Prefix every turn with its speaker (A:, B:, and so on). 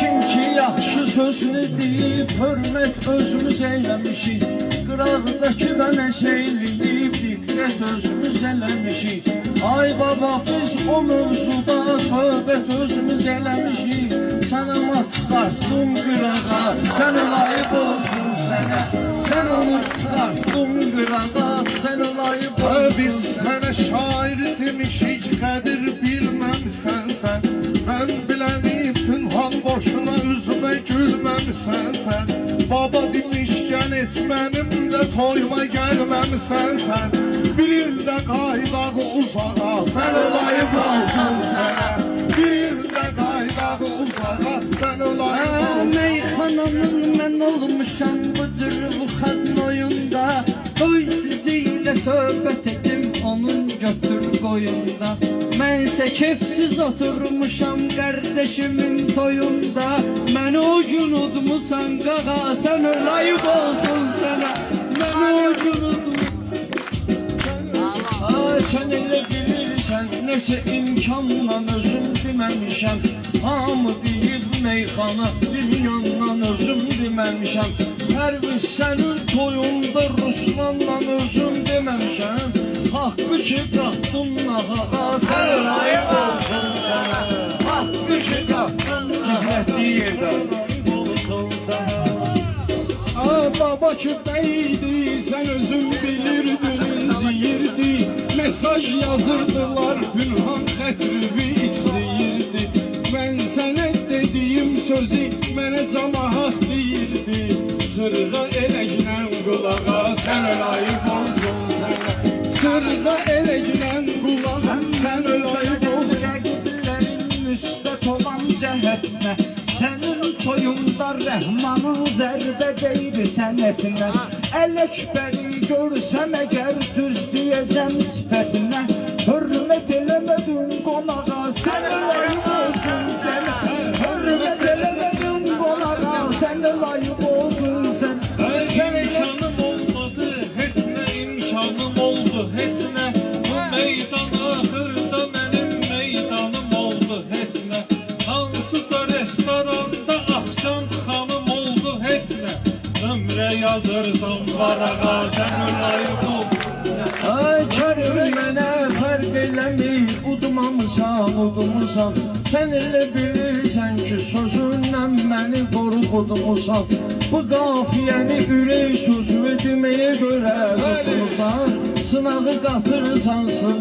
A: Kim ki yaxşı sözünü deyib, hörmət özümüz eyləmişik. Qıraqdakı mənə şeyləyib, diqqət özümüz eləmişik. Ay baba, biz o mövzuda söhbət özümüz eləmişik. Sən ama çıxartdın qırağa, sən layık olsun sənə. Sən onu çıxartdın qırağa, sən layık olsun.
B: Biz sənə şair demişik, qədir bilməmsən sən. Mən bilənib pünhan boşuna üzümə gülməmsən sən. Baba demişkən heç mənim də toyuma gəlməmsən sən. Bir ildə qaydağı uzağa, sənə layık olsun sənə. Bir ildə qaydağı uzağa, sənə layık olsun.
A: Meyxananın mən olmuşam bu cür bu xadın oyunda. Toy sizinlə söhbət etdim onun götür qoyunda. Mənsə kefsiz oturmuşam qardeşimin toyunda. Məni o gün udmusan qağa, sən layık olsun sənə. Məni o gün udmusan. Sən elə bilirsən, nəsə imkanla özüm deməmişəm. Hamı deyib meyxana, bir yandan özüm deməmişəm. Hər biz sənin toyunda Ruslanla özüm deməmişəm. Haqqı ki qatdın ağa, sən layık olsun sənə. Haqqı ki qatdın gizlətdiyi yerdə olsun sənə. Baba köpəydi, sən özün bilirdin ziyirdi. Mesaj yazırdılar, pünhan xətrivi istəyirdi. Mən sənə dediyim sözü mənə camahat deyirdi. Sırğa eləklə qulağa, sənə layık olsun sənə. Sırğa eləklə qulağa, sənə layık olsun. Rəqiblərin müsbət olan cəhətinə, sənin toyunda rəhmanın zərbə deyir sənətinə. Ələkbəri görsəm əgər düz deyəcəm sifətinə. Hörmət eləmədin qonağa, sənə layık olsun sənə. Hörmət eləmədin qonağa, sənə layık olsun sənə. İmkanım olmadı, heç nə imkanım oldu, heç nə. Bu meydan axırda mənim meydanım oldu, heç nə. Hansısa restoranda afşant xanım oldu, heç nə. Ömrə yazırsan varağa, sən layık olsun sənə. Ay Kərim mənə fərq eləmir, udmusan. Sən elə bilirsən ki, sözünlə məni qorxudmusan. Bu qafiyəni ürək sözü deməyə görə tutmusan. Sınağı qatırsan sınağı.